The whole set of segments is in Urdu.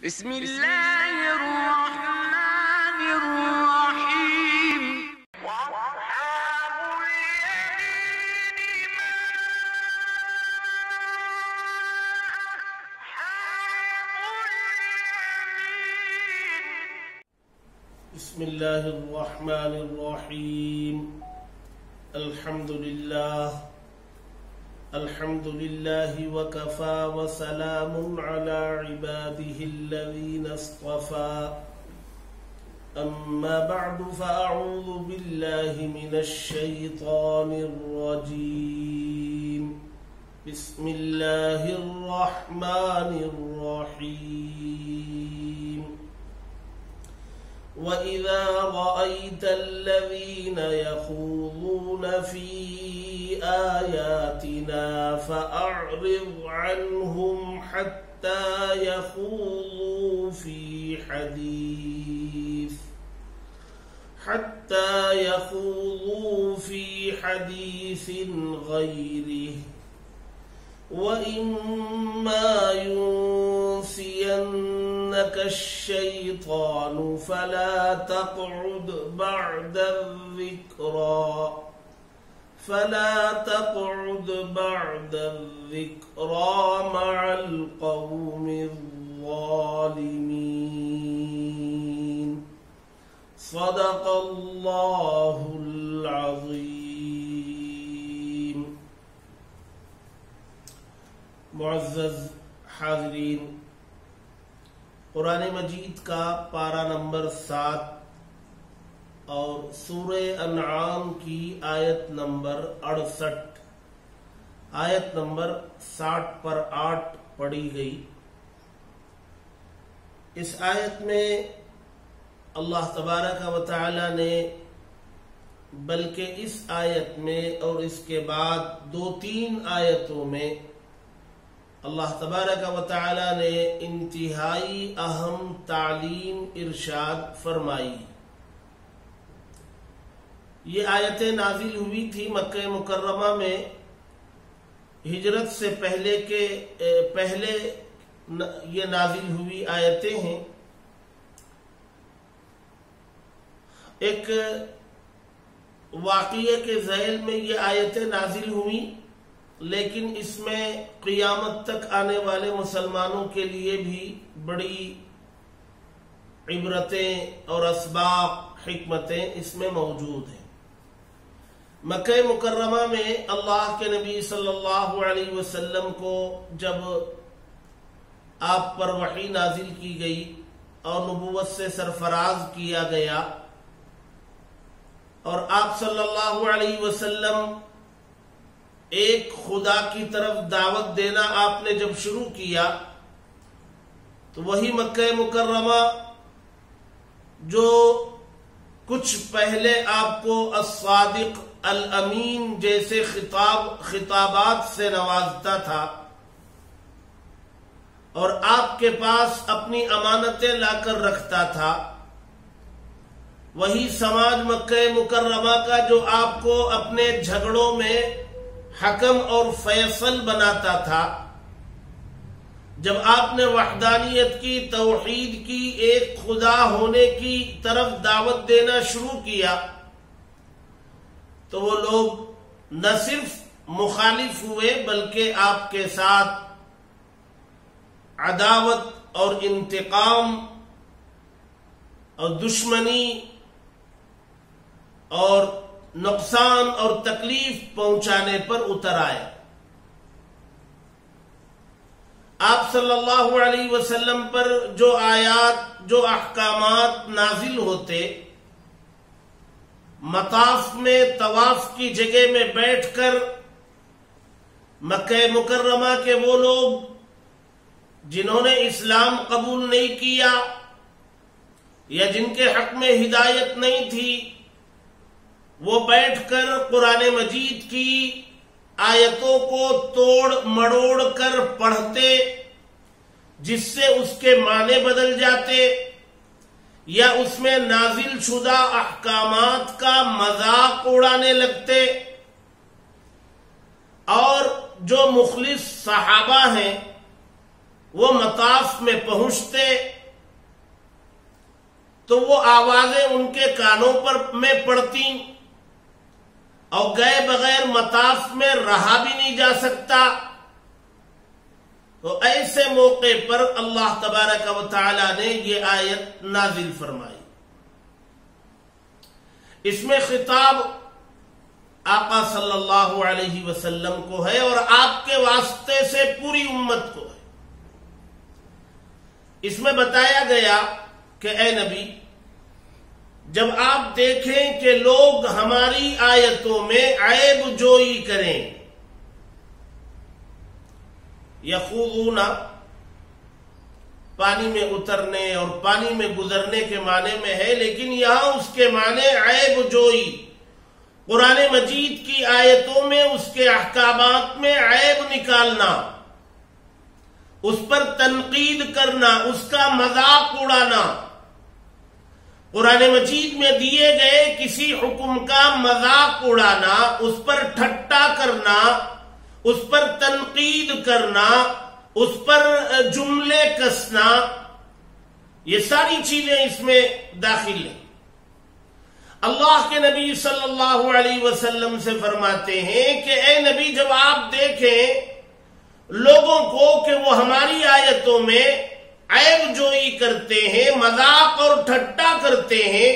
بسم الله الرحمن الرحيم. وأصحاب اليمين ما أصحاب اليمين. بسم الله الرحمن الرحيم. الحمد لله وكفى وسلام على عباده الذين اصطفى. أما بعد فأعوذ بالله من الشيطان الرجيم. بسم الله الرحمن الرحيم. وَإِذَا رَأَيْتَ الَّذِينَ يَخُوضُونَ فِي آيَاتِنَا فَأَعْرِضْ عَنْهُمْ حَتَّى يَخُوضُوا فِي حَدِيثٍ غَيْرِهِ وَإِمَّا يُنْسِيَنَّكَ الشَّيْطَانُ فَلَا تَقْعُدْ بَعْدَ الذِّكْرَى مَعَ الْقَوْمِ الظَّالِمِينَ. صدق اللہ العظیم. معزز حاضرین، قرآن مجید کا پارہ نمبر 7 اور سورہ انعام کی آیت نمبر 68، آیت نمبر 60 پر 8 پڑھی گئی. اس آیت میں اللہ تبارک و تعالی نے، بلکہ اس آیت میں اور اس کے بعد 2-3 آیتوں میں اللہ تبارک و تعالی نے انتہائی اہم تعلیم ارشاد فرمائی. یہ آیتیں نازل ہوئی تھی مکہ مکرمہ میں ہجرت سے پہلے یہ نازل ہوئی آیتیں ہیں. ایک واقعے کے ذیل میں یہ آیتیں نازل ہوئیں، لیکن اس میں قیامت تک آنے والے مسلمانوں کے لیے بھی بڑی عبرتیں اور اسباق، حکمتیں اس میں موجود ہیں. مکہ مکرمہ میں اللہ کے نبی صلی اللہ علیہ وسلم کو جب آپ پر وحی نازل کی گئی اور نبوت سے سرفراز کیا گیا، اور آپ صلی اللہ علیہ وسلم ایک خدا کی طرف دعوت دینا آپ نے جب شروع کیا، تو وہی مکہ مکرمہ جو کچھ پہلے آپ کو الصادق الامین جیسے خطابات سے نوازتا تھا اور آپ کے پاس اپنی امانتیں لا کر رکھتا تھا، وہی سماج مکہ مکرمہ کا جو آپ کو اپنے جھگڑوں میں حکم اور فیصل بناتا تھا، جب آپ نے وحدانیت کی، توحید کی، ایک خدا ہونے کی طرف دعوت دینا شروع کیا، تو وہ لوگ نہ صرف مخالف ہوئے بلکہ آپ کے ساتھ عداوت اور انتقام اور دشمنی اور نقصان اور تکلیف پہنچانے پر اتر آئے. آپ صلی اللہ علیہ وسلم پر جو آیات، جو احکامات نازل ہوتے، مطاف میں طواف کی جگہ میں بیٹھ کر مکہ مکرمہ کے وہ لوگ جنہوں نے اسلام قبول نہیں کیا یا جن کے حق میں ہدایت نہیں تھی، وہ بیٹھ کر قرآن مجید کی آیتوں کو توڑ مڑوڑ کر پڑھتے، جس سے اس کے معنی بدل جاتے یا اس میں نازل شدہ احکامات کا مذاق اڑانے لگتے. اور جو مخلص صحابہ ہیں وہ مطاف میں پہنچتے تو وہ آوازیں ان کے کانوں میں پڑتی اور گئے بغیر مطاف میں رہا بھی نہیں جا سکتا. تو ایسے موقع پر اللہ تبارک و تعالی نے یہ آیت نازل فرمائی. اس میں خطاب آقا صلی اللہ علیہ وسلم کو ہے اور آپ کے واسطے سے پوری امت کو ہے. اس میں بتایا گیا کہ اے نبی، جب آپ دیکھیں کہ لوگ ہماری آیتوں میں عیب جوئی کریں، یخوضون پانی میں اترنے اور پانی میں گزرنے کے معنی میں ہے، لیکن یہاں اس کے معنی عیب جوئی، قرآن مجید کی آیتوں میں اس کے احکامات میں عیب نکالنا، اس پر تنقید کرنا، اس کا مذاق اڑانا. قرآن مجید میں دیے گئے کسی حکم کا مذاق اڑانا، اس پر ٹھٹا کرنا، اس پر تنقید کرنا، اس پر جملے کسنا، یہ ساری چیزیں اس میں داخل ہیں. اللہ کے نبی صلی اللہ علیہ وسلم سے فرماتے ہیں کہ اے نبی، جب آپ دیکھیں لوگوں کو کہ وہ ہماری آیتوں میں عیب جوئی کرتے ہیں، مذاق اور ٹھٹا کرتے ہیں،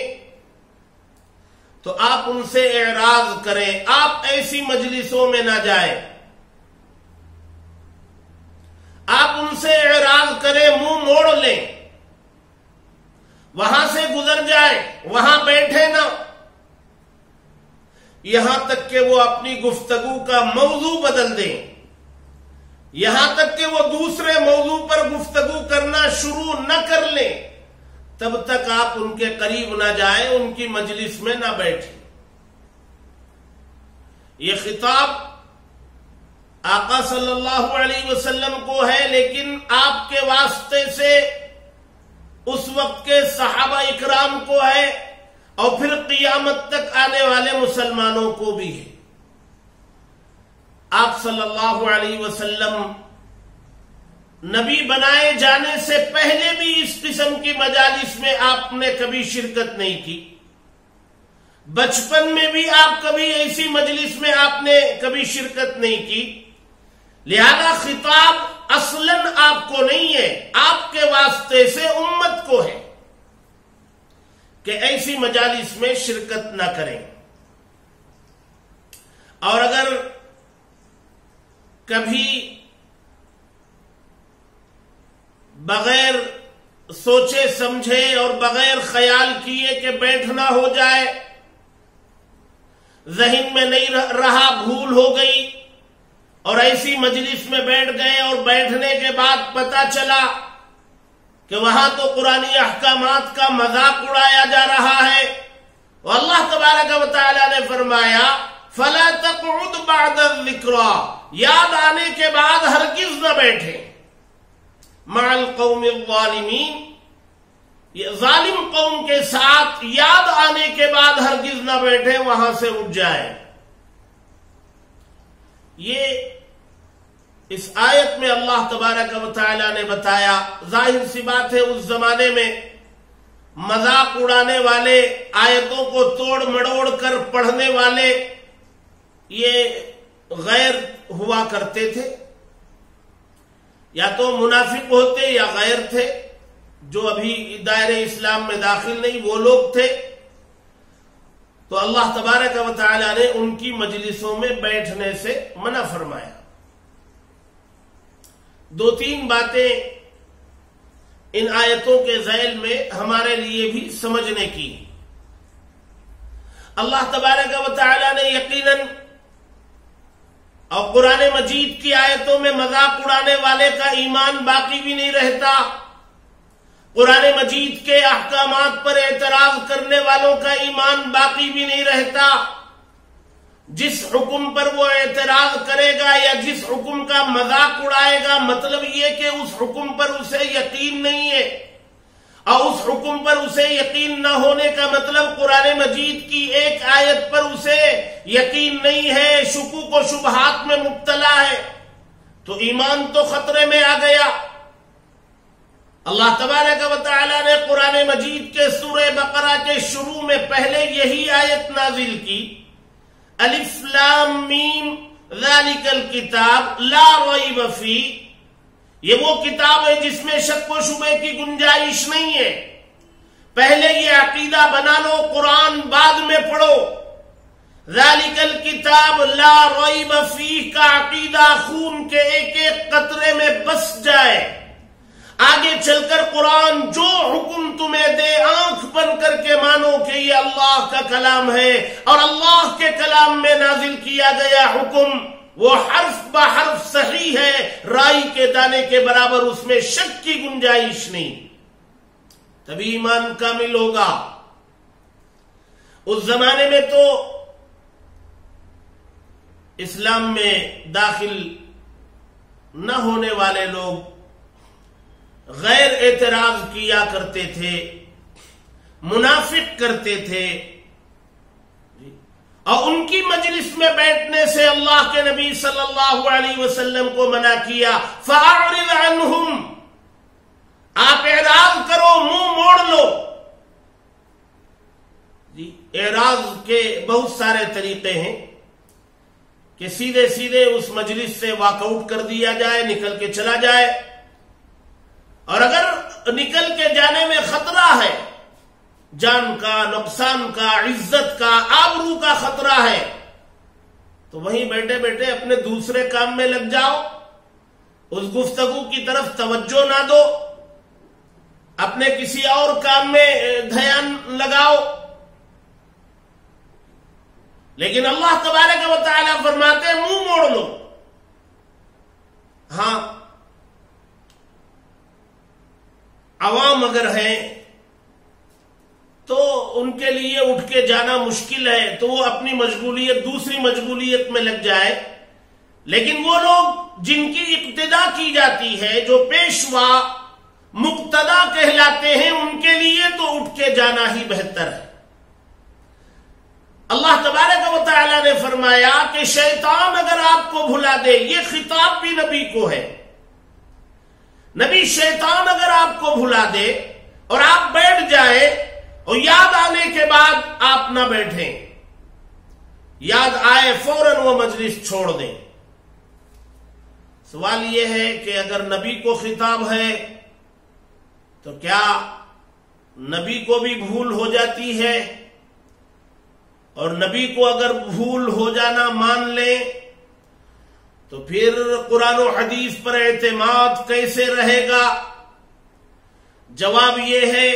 تو آپ ان سے اعراض کریں، آپ ایسی مجلسوں میں نہ جائیں، آپ ان سے اعراض کریں، منہ موڑ لیں، وہاں سے گزر جائیں، وہاں بیٹھے نہ، یہاں تک کہ وہ اپنی گفتگو کا موضوع بدل دیں، یہاں تک کہ وہ دوسرے موضوع پر گفتگو کرنا شروع نہ کر لیں، تب تک آپ ان کے قریب نہ جائیں، ان کی مجلس میں نہ بیٹھیں. یہ خطاب آقا صلی اللہ علیہ وسلم کو ہے، لیکن آپ کے واسطے سے اس وقت کے صحابہ اکرام کو ہے اور پھر قیامت تک آنے والے مسلمانوں کو بھی ہے. آپ صلی اللہ علیہ وسلم نبی بنائے جانے سے پہلے بھی اس قسم کی مجالس میں آپ نے کبھی شرکت نہیں کی. بچپن میں بھی آپ کبھی ایسی مجلس میں آپ نے کبھی شرکت نہیں کی. لہذا خطاب اصلاً آپ کو نہیں ہے، آپ کے واسطے سے امت کو ہے کہ ایسی مجالس میں شرکت نہ کریں. اور اگر کبھی بغیر سوچے سمجھے اور بغیر خیال کیے کہ بیٹھنا ہو جائے، ذہن میں نہیں رہا، بھول ہو گئی اور ایسی مجلس میں بیٹھ گئے اور بیٹھنے کے بعد پتہ چلا کہ وہاں تو قرآنی احکامات کا مذاق اڑایا جا رہا ہے، اور اللہ تبارک و تعالی نے فرمایا فَلَا تَقْعُدْ بَعْدَ الذِّكْرَى، یاد آنے کے بعد ہرگز نہ بیٹھیں، مع القوم الظالمین، یہ ظالم قوم کے ساتھ یاد آنے کے بعد ہرگز نہ بیٹھیں، وہاں سے اٹھ جائیں. یہ اس آیت میں اللہ تبارک و تعالی نے بتایا. ظاہر سی بات ہے اس زمانے میں مذاق اڑانے والے، آیتوں کو توڑ مڑوڑ کر پڑھنے والے یہ غیر ہوا کرتے تھے، یا تو منافق ہوتے یا غیر تھے، جو ابھی دائرے اسلام میں داخل نہیں، وہ لوگ تھے. تو اللہ تبارک و تعالی نے ان کی مجلسوں میں بیٹھنے سے منع فرمایا. دو تین باتیں ان آیتوں کے ذیل میں ہمارے لیے بھی سمجھنے کی. اللہ تبارک و تعالی نے یقیناً اور قرآن مجید کی آیتوں میں مذاق اڑانے والے کا ایمان باقی بھی نہیں رہتا، قرآن مجید کے احکامات پر اعتراض کرنے والوں کا ایمان باقی بھی نہیں رہتا. جس حکم پر وہ اعتراض کرے گا یا جس حکم کا مذاق اڑائے گا، مطلب یہ کہ اس حکم پر اسے یقین نہیں ہے، اور اس حکم پر اسے یقین نہ ہونے کا مطلب قرآن مجید کی ایک آیت پر اسے یقین نہیں ہے، شکوک و شبہات میں مبتلا ہے، تو ایمان تو خطرے میں آ گیا. اللہ تبارک و تعالی نے قرآن مجید کے سورہ بقرہ کے شروع میں پہلے یہی آیت نازل کی، الف لام میم ذالک الکتاب لا ریب فیہ، یہ وہ کتاب ہے جس میں شک و شبہ کی گنجائش نہیں ہے۔ پہلے یہ عقیدہ بنا لو، قرآن بعد میں پڑھو۔ ذالک الکتاب لا ریب فیہ کا عقیدہ خون کے ایک ایک قطرے میں بس جائے، آگے چل کر قرآن جو حکم تمہیں دے آنکھ بند کر کے مانو کہ یہ اللہ کا کلام ہے، اور اللہ کے کلام میں نازل کیا گیا حکم وہ حرف بحرف صحیح ہے، رائی کے دانے کے برابر اس میں شک کی گنجائش نہیں، تبھی ایمان کامل ہوگا۔ اس زمانے میں تو اسلام میں داخل نہ ہونے والے لوگ غیر اعتراض کیا کرتے تھے، منافق کرتے تھے، اور ان کی مجلس میں بیٹھنے سے اللہ کے نبی صلی اللہ علیہ وسلم کو منع کیا، فَأَعْرِضْ عَنْهُمْ، آپ اعراض کرو، منہ موڑ لو۔ اعراض کے بہت سارے طریقے ہیں کہ سیدھے سیدھے اس مجلس سے واک آؤٹ کر دیا جائے، نکل کے چلا جائے، اور اگر نکل کے جانے میں خطرہ ہے، جان کا، نقصان کا، عزت کا، آبرو کا خطرہ ہے، تو وہیں بیٹھے بیٹھے اپنے دوسرے کام میں لگ جاؤ، اس گفتگو کی طرف توجہ نہ دو، اپنے کسی اور کام میں دھیان لگاؤ۔ لیکن اللہ تبارک و تعالی فرماتے ہیں منہ موڑ لو۔ ہاں، عوام اگر ہیں تو ان کے لیے اٹھ کے جانا مشکل ہے، تو وہ اپنی مشغولیت دوسری مشغولیت میں لگ جائے، لیکن وہ لوگ جن کی اقتدا کی جاتی ہے، جو پیشوا مقتدا کہلاتے ہیں، ان کے لیے تو اٹھ کے جانا ہی بہتر ہے۔ اللہ تبارک و تعالی نے فرمایا کہ شیطان اگر آپ کو بھلا دے، یہ خطاب بھی نبی کو ہے، نبی شیطان اگر آپ کو بھلا دے اور آپ بیٹھ جائیں اور یاد آنے کے بعد آپ نہ بیٹھیں، یاد آئے فوراً وہ مجلس چھوڑ دیں۔ سوال یہ ہے کہ اگر نبی کو خطاب ہے تو کیا نبی کو بھی بھول ہو جاتی ہے؟ اور نبی کو اگر بھول ہو جانا مان لیں تو پھر قرآن و حدیث پر اعتماد کیسے رہے گا؟ جواب یہ ہے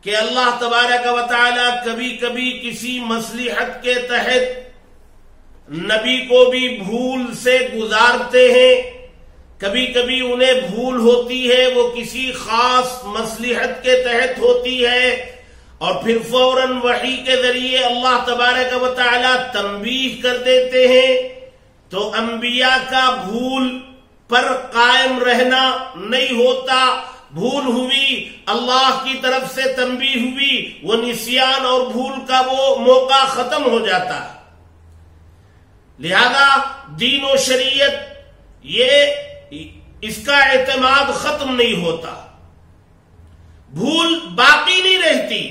کہ اللہ تبارک و تعالی کبھی کبھی کسی مصلحت کے تحت نبی کو بھی بھول سے گزارتے ہیں، کبھی کبھی انہیں بھول ہوتی ہے، وہ کسی خاص مصلحت کے تحت ہوتی ہے، اور پھر فوراً وحی کے ذریعے اللہ تبارک و تعالی تنبیہ کر دیتے ہیں۔ تو انبیاء کا بھول پر قائم رہنا نہیں ہوتا، بھول ہوئی، اللہ کی طرف سے تنبیہ ہوئی، وہ نسیان اور بھول کا وہ موقع ختم ہو جاتا ہے۔ لہذا دین و شریعت اس کا اعتماد ختم نہیں ہوتا، بھول باقی نہیں رہتی،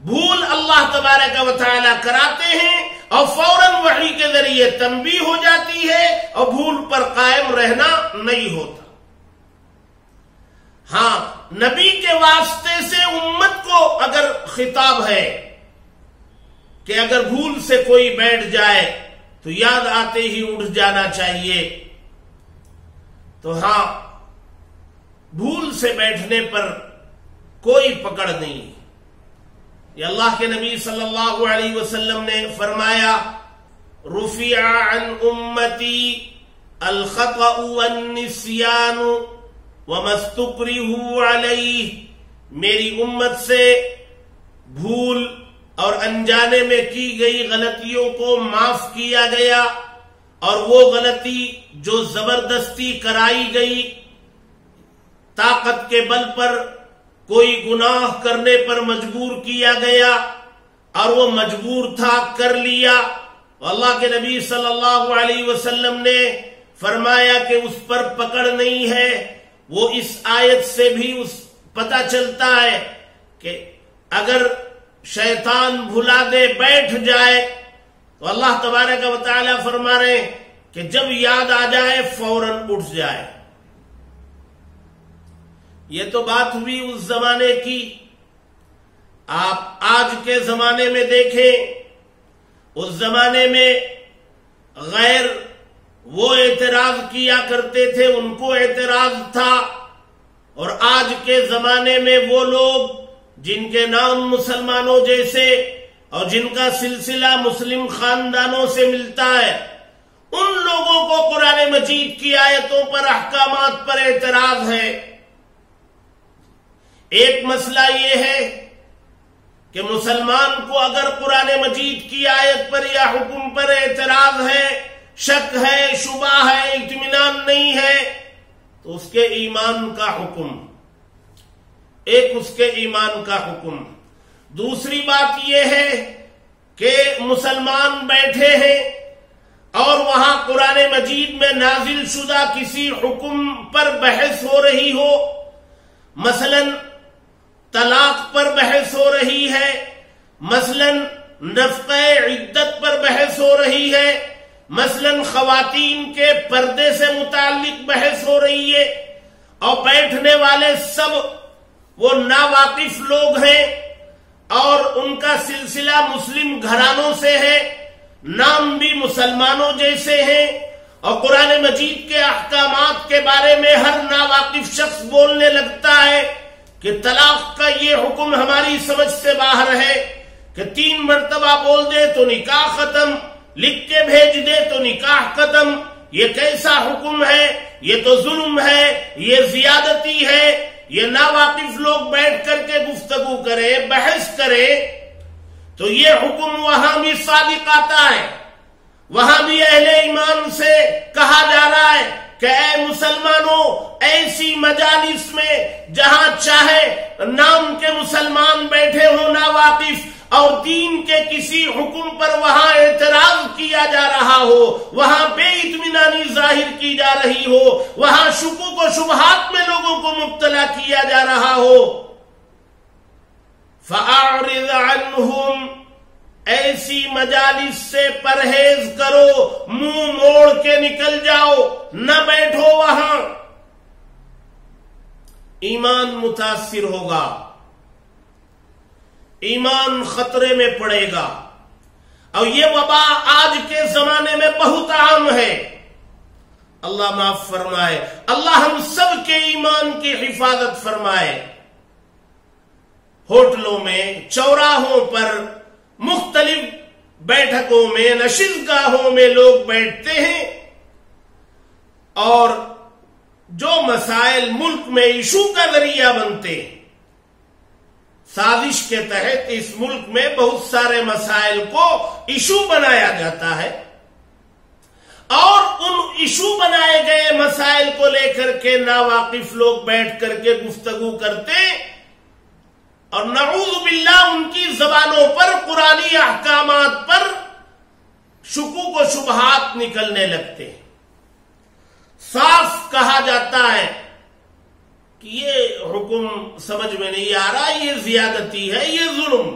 بھول اللہ تبارک و تعالی کراتے ہیں اور فوراً وحی کے ذریعے تنبیہ ہو جاتی ہے، اور بھول پر قائم رہنا نہیں ہوتا۔ ہاں، نبی کے واسطے سے امت کو اگر خطاب ہے کہ اگر بھول سے کوئی بیٹھ جائے تو یاد آتے ہی اٹھ جانا چاہیے، تو ہاں، بھول سے بیٹھنے پر کوئی پکڑ نہیں۔ یہ اللہ کے نبی صلی اللہ علیہ وسلم نے فرمایا، رفع عن امتی الخطأ والنسیان وما استکرہوا علیہ، میری امت سے بھول اور انجانے میں کی گئی غلطیوں کو معاف کیا گیا، اور وہ غلطی جو زبردستی کرائی گئی، طاقت کے بل پر کوئی گناہ کرنے پر مجبور کیا گیا اور وہ مجبور تھا، کر لیا، اللہ کے نبی صلی اللہ علیہ وسلم نے فرمایا کہ اس پر پکڑ نہیں ہے، وہ اس آیت سے بھی پتہ چلتا ہے کہ اگر شیطان بھلا دے بیٹھ جائے تو اللہ تبارک و تعالی فرما رہے ہیں کہ جب یاد آ جائے فوراً اٹھ جائے. یہ تو بات ہوئی اس زمانے کی. آپ آج کے زمانے میں دیکھیں، اس زمانے میں غیر وہ اعتراض کیا کرتے تھے، ان کو اعتراض تھا، اور آج کے زمانے میں وہ لوگ جن کے نام مسلمانوں جیسے اور جن کا سلسلہ مسلم خاندانوں سے ملتا ہے، ان لوگوں کو قرآن مجید کی آیتوں پر، احکامات پر اعتراض ہے. ایک مسئلہ یہ ہے کہ مسلمان کو اگر قرآن مجید کی آیت پر یا حکم پر اعتراض ہے، شک ہے، شبہ ہے، اطمینان نہیں ہے، تو اس کے ایمان کا حکم، ایک اس کے ایمان کا حکم. دوسری بات یہ ہے کہ مسلمان بیٹھے ہیں اور وہاں قرآن مجید میں نازل شدہ کسی حکم پر بحث ہو رہی ہو، مثلا طلاق پر بحث ہو رہی ہے، مثلا نفقہ عدت پر بحث ہو رہی ہے، مثلا خواتین کے پردے سے متعلق بحث ہو رہی ہے، اور بیٹھنے والے سب وہ ناواقف لوگ ہیں اور ان کا سلسلہ مسلم گھرانوں سے ہے، نام بھی مسلمانوں جیسے ہیں، اور قرآن مجید کے احکامات کے بارے میں ہر ناواقف شخص بولنے لگتا ہے کہ طلاق کا یہ حکم ہماری سمجھ سے باہر ہے کہ 3 مرتبہ بول دے تو نکاح ختم، لکھ کے بھیج دے تو نکاح ختم. یہ کیسا حکم ہے؟ یہ تو ظلم ہے، یہ زیادتی ہے. یہ ناواقف لوگ بیٹھ کر کے گفتگو کرے، بحث کرے، تو یہ حکم وہاں بھی صادق آتا ہے. وہاں بھی اہل ایمان سے کہا جا رہا ہے کہ اے مسلمانوں، ایسی مجالس میں جہاں چاہے نام کے مسلمان بیٹھے ہوں ناواقف، اور دین کے کسی حکم پر وہاں اعتراض کیا جا رہا ہو، وہاں بے اطمینانی ظاہر کی جا رہی ہو، وہاں شکوک و شبہات میں لوگوں کو مبتلا کیا جا رہا ہو، فَأَعْرِضْ عَنْهُمْ، ایسی مجالس سے پرہیز کرو، منہ موڑ کے نکل جاؤ، نہ بیٹھو وہاں. ایمان متاثر ہوگا، ایمان خطرے میں پڑے گا. اور یہ وبا آج کے زمانے میں بہت عام ہے. اللہ معاف فرمائے، اللہ ہم سب کے ایمان کی حفاظت فرمائے. ہوٹلوں میں، چوراہوں پر، مختلف بیٹھکوں میں، نشستگاہوں میں لوگ بیٹھتے ہیں، اور جو مسائل ملک میں ایشو کا ذریعہ بنتے ہیں، سازش کے تحت اس ملک میں بہت سارے مسائل کو ایشو بنایا جاتا ہے، اور ان ایشو بنائے گئے مسائل کو لے کر کے ناواقف لوگ بیٹھ کر کے گفتگو کرتے، اور نعوذ باللہ ان کی زبانوں پر قرآنی احکامات پر شکوک و شبہات نکلنے لگتے ہیں. صاف کہا جاتا ہے کہ یہ حکم سمجھ میں نہیں آ رہا، یہ زیادتی ہے، یہ ظلم.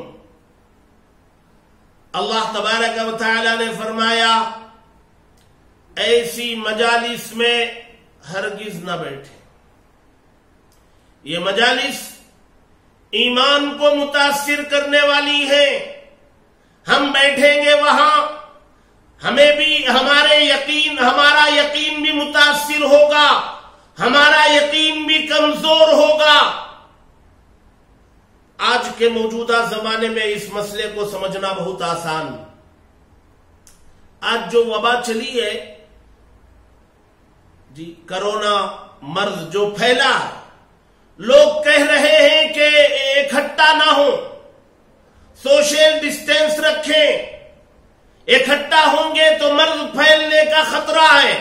اللہ تبارک و تعالی نے فرمایا ایسی مجالس میں ہرگز نہ بیٹھے. یہ مجالس ایمان کو متاثر کرنے والی ہے. ہم بیٹھیں گے وہاں، ہمیں بھی ہمارا یقین بھی متاثر ہوگا، ہمارا یقین بھی کمزور ہوگا. آج کے موجودہ زمانے میں اس مسئلے کو سمجھنا بہت آسان. آج جو وبا چلی ہے جی، کرونا مرض جو پھیلا، لوگ کہہ رہے ہیں کہ اکٹھا نہ ہو، سوشل ڈسٹینس رکھیں، اکٹھا ہوں گے تو مرض پھیلنے کا خطرہ ہے،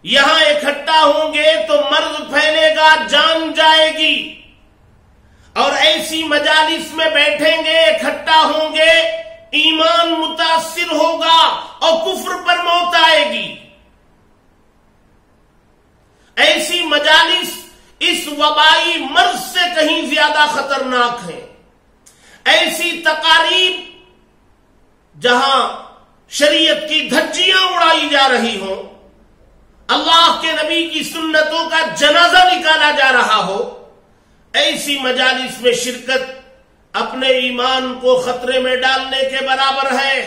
یہاں اکٹھا ہوں گے تو مرض پھیلے گا، جان جائے گی. اور ایسی مجالس میں بیٹھیں گے، اکٹھا ہوں گے، ایمان متاثر ہوگا اور کفر پر موت آئے گی. ایسی مجالس اس وبائی مرض سے کہیں زیادہ خطرناک ہیں۔ ایسی تقاریب جہاں شریعت کی دھجیاں اڑائی جا رہی ہوں، اللہ کے نبی کی سنتوں کا جنازہ نکالا جا رہا ہو، ایسی مجالس میں شرکت اپنے ایمان کو خطرے میں ڈالنے کے برابر ہے۔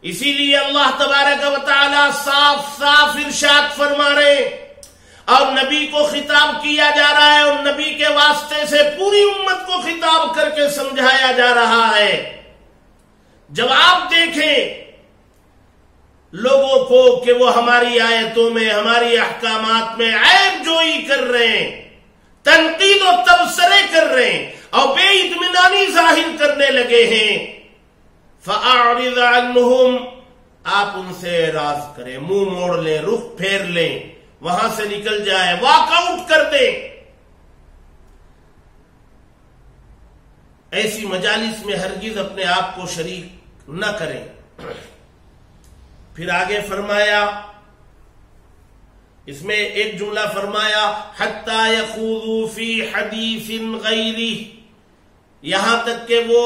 اسی لیے اللہ تبارک و تعالی صاف صاف ارشاد فرما رہے ہیں، اور نبی کو خطاب کیا جا رہا ہے، اور نبی کے واسطے سے پوری امت کو خطاب کر کے سمجھایا جا رہا ہے۔ جب آپ دیکھیں لوگوں کو کہ وہ ہماری آیتوں میں، ہماری احکامات میں عیب جوئی کر رہے ہیں، تنقید و تبصرے کر رہے ہیں اور بے اطمینانی ظاہر کرنے لگے ہیں، فَأَعْرِضْ عَنْهُمْ، آپ ان سے اعراض کریں، منہ موڑ لیں، رخ پھیر لیں، وہاں سے نکل جائیں، واک آؤٹ کر دیں۔ ایسی مجالس میں ہرگز اپنے آپ کو شریک نہ کریں۔ پھر آگے فرمایا، اس میں ایک جملہ فرمایا حَتَّى يَخُوضُوا فِي حَدِيثٍ غَيْرِهِ، یہاں تک کہ وہ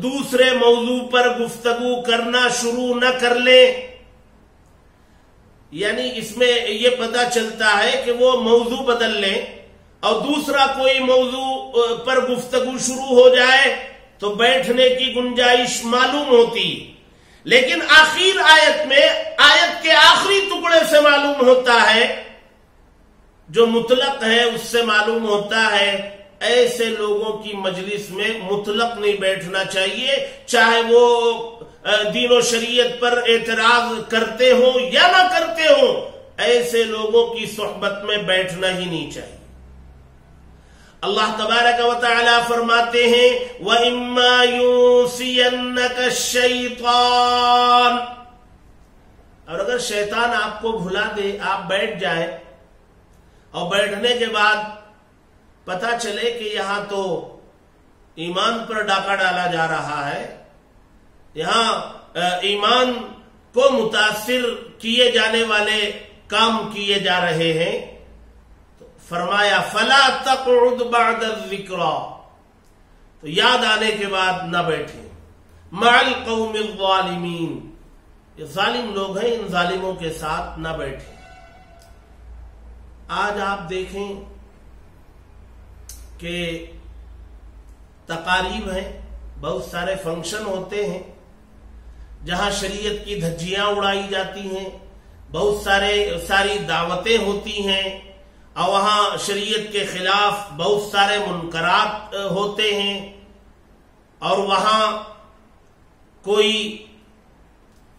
دوسرے موضوع پر گفتگو کرنا شروع نہ کر لیں۔ یعنی اس میں یہ پتہ چلتا ہے کہ وہ موضوع بدل لیں اور دوسرا کوئی موضوع پر گفتگو شروع ہو جائے تو بیٹھنے کی گنجائش معلوم ہوتی، لیکن آخر آیت میں، آیت کے آخری ٹکڑے سے معلوم ہوتا ہے، جو مطلق ہے اس سے معلوم ہوتا ہے ایسے لوگوں کی مجلس میں مطلق نہیں بیٹھنا چاہیے، چاہے وہ دین و شریعت پر اعتراض کرتے ہوں یا نہ کرتے ہوں، ایسے لوگوں کی صحبت میں بیٹھنا ہی نہیں چاہیے۔ اللہ تبارک و تعالی فرماتے ہیں وَإِمَّا يُنْسِيَنَّكَ الشَّيْطَانُ، اور اگر شیطان آپ کو بھلا دے، آپ بیٹھ جائیں اور بیٹھنے کے بعد پتہ چلے کہ یہاں تو ایمان پر ڈاکہ ڈالا جا رہا ہے، یہاں ایمان کو متاثر کیے جانے والے کام کیے جا رہے ہیں، تو فرمایا فَلَا تَقْعُدْ بَعْدَ الذِّكْرَى، تو یاد آنے کے بعد نہ بیٹھیں، مَعَ الْقَوْمِ الظَّالِمِينَ، یہ ظالم لوگ ہیں، ان ظالموں کے ساتھ نہ بیٹھیں۔ آج آپ دیکھیں کہ تقاریب ہیں، بہت سارے فنکشن ہوتے ہیں جہاں شریعت کی دھجیاں اڑائی جاتی ہیں، بہت ساری دعوتیں ہوتی ہیں، اور وہاں شریعت کے خلاف بہت سارے منکرات ہوتے ہیں، اور وہاں کوئی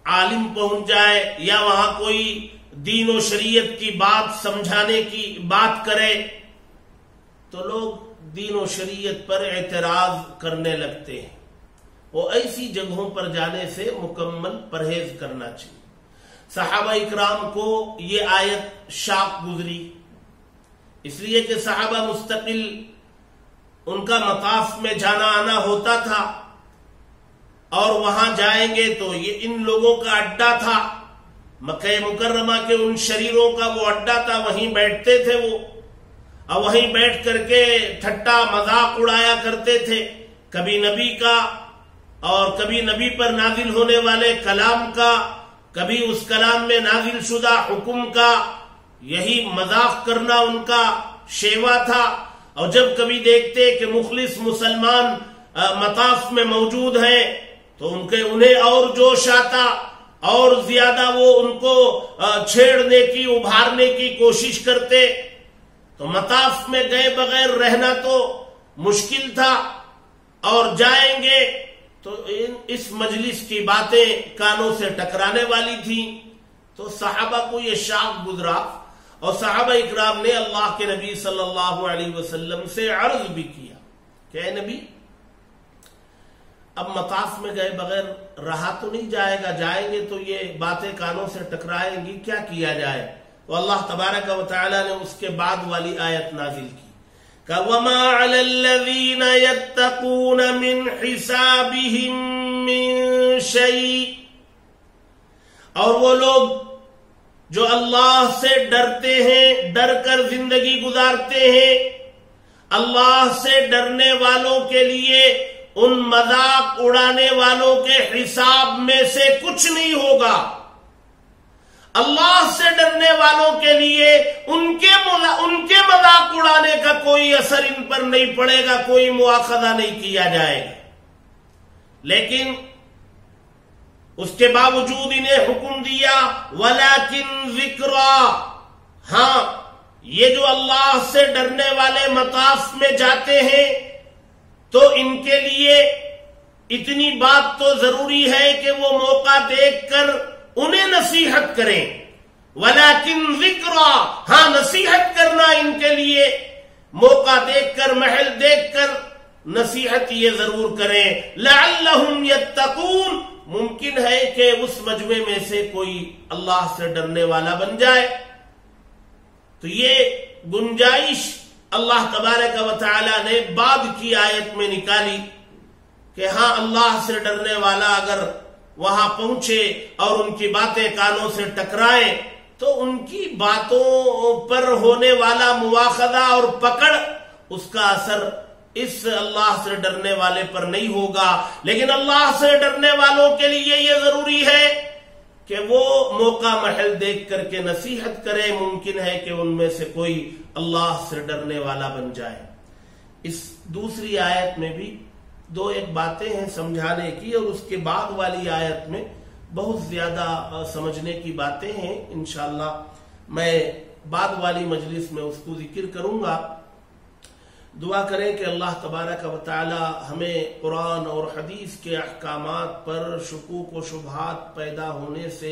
عالم پہنچ جائے یا وہاں کوئی دین و شریعت کی بات سمجھانے کی بات کرے تو لوگ دین و شریعت پر اعتراض کرنے لگتے ہیں۔ وہ ایسی جگہوں پر جانے سے مکمل پرہیز کرنا چاہیے۔ صحابہ اکرام کو یہ آیت شاق گزری، اس لیے کہ صحابہ مستقل ان کا مطاف میں جانا آنا ہوتا تھا، اور وہاں جائیں گے تو یہ ان لوگوں کا اڈا تھا، مکہ مکرمہ کے ان شریروں کا وہ اڈا تھا، وہیں بیٹھتے تھے وہ، اور وہیں بیٹھ کر کے ٹھٹا مذاق اڑایا کرتے تھے، کبھی نبی کا اور کبھی نبی پر نازل ہونے والے کلام کا، کبھی اس کلام میں نازل شدہ حکم کا، یہی مذاق کرنا ان کا شیوا تھا۔ اور جب کبھی دیکھتے کہ مخلص مسلمان مطاف میں موجود ہیں تو انہیں اور جوش آتا، اور زیادہ وہ ان کو چھیڑنے کی، ابھارنے کی کوشش کرتے، تو مطاف میں گئے بغیر رہنا تو مشکل تھا، اور جائیں گے تو اس مجلس کی باتیں کانوں سے ٹکرانے والی تھیں۔ تو صحابہ کو یہ شاق گزرا، اور صحابہ اکرام نے اللہ کے نبی صلی اللہ علیہ وسلم سے عرض بھی کیا کہ اے نبی، اب مطاف میں گئے بغیر رہا تو نہیں جائے گا، جائیں گے تو یہ باتیں کانوں سے ٹکرائیں گی، کیا کیا جائے؟ تو اللہ تبارک و تعالی نے اس کے بعد والی آیت نازل کی کہ وَمَا عَلَى الَّذِينَ يَتَّقُونَ مِنْ حِسَابِهِمْ مِنْ شَيْءٍ، اور وہ لوگ جو اللہ سے ڈرتے ہیں، ڈر کر زندگی گزارتے ہیں، اللہ سے ڈرنے والوں کے لیے ان مذاق اڑانے والوں کے حساب میں سے کچھ نہیں ہوگا۔ اللہ سے ڈرنے والوں کے لیے ان کے مذاق اڑانے کا کوئی اثر ان پر نہیں پڑے گا، کوئی مواخذہ نہیں کیا جائے گا۔ لیکن اس کے باوجود انہیں حکم دیا وَلَكِنْ ذِكْرَا، ہاں یہ جو اللہ سے ڈرنے والے مطاف میں جاتے ہیں تو ان کے لیے اتنی بات تو ضروری ہے کہ وہ موقع دیکھ کر انہیں نصیحت کریں۔ وَلَكِنْ ذِكْرَا، ہاں نصیحت کرنا ان کے لیے موقع دیکھ کر، محل دیکھ کر نصیحت یہ ضرور کریں۔ لَعَلَّهُمْ يَتَّقُونَ، ممکن ہے کہ اس مجمع میں سے کوئی اللہ سے ڈرنے والا بن جائے۔ تو یہ گنجائش اللہ تبارک و تعالی نے بعد کی آیت میں نکالی کہ ہاں اللہ سے ڈرنے والا اگر وہاں پہنچے اور ان کی باتیں کانوں سے ٹکرائیں تو ان کی باتوں پر ہونے والا مواخذہ اور پکڑ، اس کا اثر اس اللہ سے ڈرنے والے پر نہیں ہوگا۔ لیکن اللہ سے ڈرنے والوں کے لیے یہ ضروری ہے کہ وہ موقع محل دیکھ کر کے نصیحت کرے، ممکن ہے کہ ان میں سے کوئی اللہ سے ڈرنے والا بن جائے۔ اس دوسری آیت میں بھی دو ایک باتیں ہیں سمجھانے کی، اور اس کے بعد والی آیت میں بہت زیادہ سمجھنے کی باتیں ہیں۔ انشاءاللہ میں بعد والی مجلس میں اس کو ذکر کروں گا۔ دعا کریں کہ اللہ تبارک و تعالی ہمیں قرآن اور حدیث کے احکامات پر شکوک و شبہات پیدا ہونے سے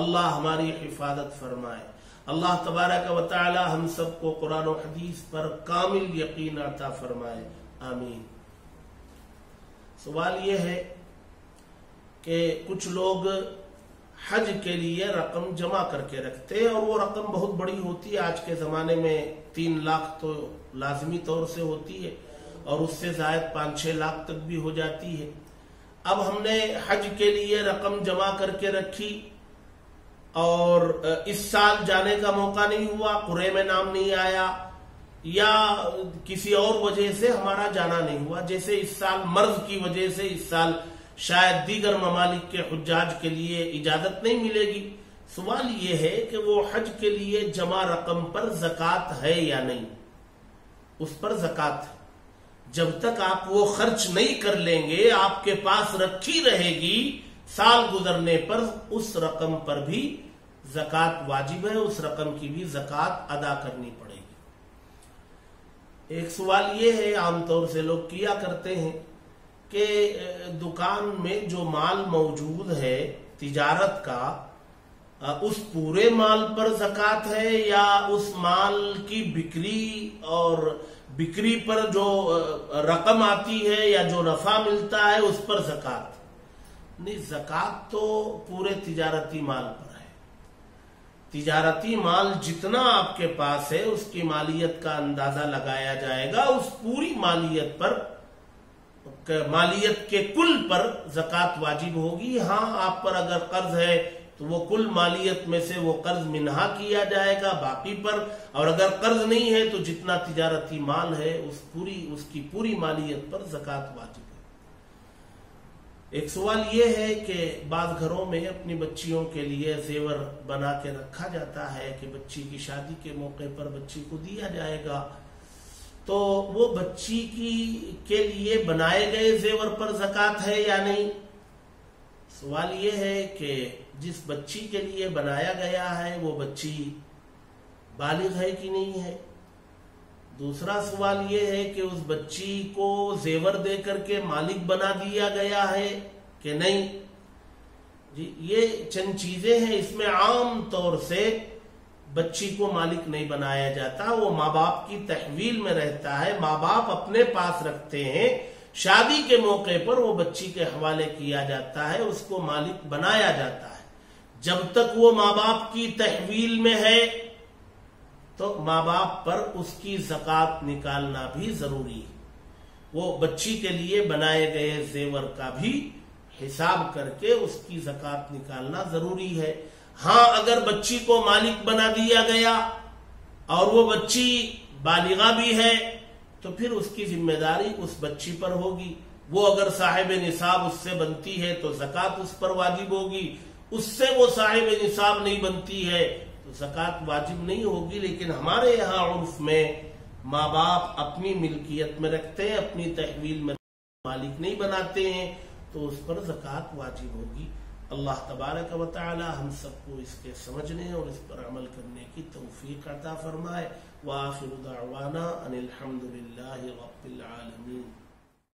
اللہ ہماری حفاظت فرمائے۔ اللہ تبارک و تعالی ہم سب کو قرآن و حدیث پر کامل یقین عطا فرمائے، آمین۔ سوال یہ ہے کہ کچھ لوگ حج کے لیے رقم جمع کر کے رکھتے ہیں، اور وہ رقم بہت بڑی ہوتی ہے۔ آج کے زمانے میں 3 لاکھ تو لازمی طور سے ہوتی ہے، اور اس سے زائد 5-6 لاکھ تک بھی ہو جاتی ہے۔ اب ہم نے حج کے لیے رقم جمع کر کے رکھی اور اس سال جانے کا موقع نہیں ہوا، قرعے میں نام نہیں آیا، یا کسی اور وجہ سے ہمارا جانا نہیں ہوا، جیسے اس سال مرض کی وجہ سے اس سال شاید دیگر ممالک کے حجاج کے لیے اجازت نہیں ملے گی۔ سوال یہ ہے کہ وہ حج کے لیے جمع رقم پر زکوٰۃ ہے یا نہیں؟ اس پر زکوٰۃ ہے۔ جب تک آپ وہ خرچ نہیں کر لیں گے، آپ کے پاس رکھی رہے گی، سال گزرنے پر اس رقم پر بھی زکوٰۃ واجب ہے، اس رقم کی بھی زکوٰۃ ادا کرنی پڑے گی۔ ایک سوال یہ ہے، عام طور سے لوگ کیا کرتے ہیں کہ دکان میں جو مال موجود ہے تجارت کا، اس پورے مال پر زکوٰۃ ہے یا اس مال کی بکری اور بکری پر جو رقم آتی ہے یا جو نفع ملتا ہے اس پر زکوٰۃ؟ نہیں، زکوٰۃ تو پورے تجارتی مال پر ہے۔ تجارتی مال جتنا آپ کے پاس ہے اس کی مالیت کا اندازہ لگایا جائے گا، اس پوری مالیت پر، مالیت کے کل پر زکوٰۃ واجب ہوگی۔ ہاں آپ پر اگر قرض ہے تو وہ کل مالیت میں سے وہ قرض منہا کیا جائے گا باقی پر، اور اگر قرض نہیں ہے تو جتنا تجارتی مال ہے اس کی پوری مالیت پر زکوٰۃ واجب ہے۔ ایک سوال یہ ہے کہ بعض گھروں میں اپنی بچیوں کے لیے زیور بنا کے رکھا جاتا ہے کہ بچی کی شادی کے موقع پر بچی کو دیا جائے گا، تو وہ بچی کے لیے بنائے گئے زیور پر زکوٰۃ ہے یا نہیں؟ سوال یہ ہے کہ جس بچی کے لیے بنایا گیا ہے وہ بچی بالغ ہے کہ نہیں ہے؟ دوسرا سوال یہ ہے کہ اس بچی کو زیور دے کر کے مالک بنا دیا گیا ہے کہ نہیں؟ جی یہ چند چیزیں ہیں، اس میں عام طور سے بچی کو مالک نہیں بنایا جاتا، وہ ماں باپ کی تحویل میں رہتا ہے، ماں باپ اپنے پاس رکھتے ہیں، شادی کے موقع پر وہ بچی کے حوالے کیا جاتا ہے، اس کو مالک بنایا جاتا ہے۔ جب تک وہ ماں باپ کی تحویل میں ہے تو ماں باپ پر اس کی زکوٰۃ نکالنا بھی ضروری ہے۔ وہ بچی کے لیے بنائے گئے زیور کا بھی حساب کر کے اس کی زکوٰۃ نکالنا ضروری ہے۔ ہاں اگر بچی کو مالک بنا دیا گیا اور وہ بچی بالغہ بھی ہے تو پھر اس کی ذمہ داری اس بچی پر ہوگی. وہ اگر صاحب نصاب اس سے بنتی ہے تو زکوٰۃ اس پر واجب ہوگی. اس سے وہ صاحب نصاب نہیں بنتی ہے تو زکوٰۃ واجب نہیں ہوگی. لیکن ہمارے یہاں عرف میں ماں باپ اپنی ملکیت میں رکھتے ہیں, اپنی تحویل میں مالک نہیں بناتے ہیں, تو اس پر زکوٰۃ واجب ہوگی. اللہ تبارک و تعالی ہم سب کو اس کے سمجھنے اور اس پر عمل کرنے کی توفیق عطا فرمائے. وآخر دعوانا ان الحمد للہ رب العالمین.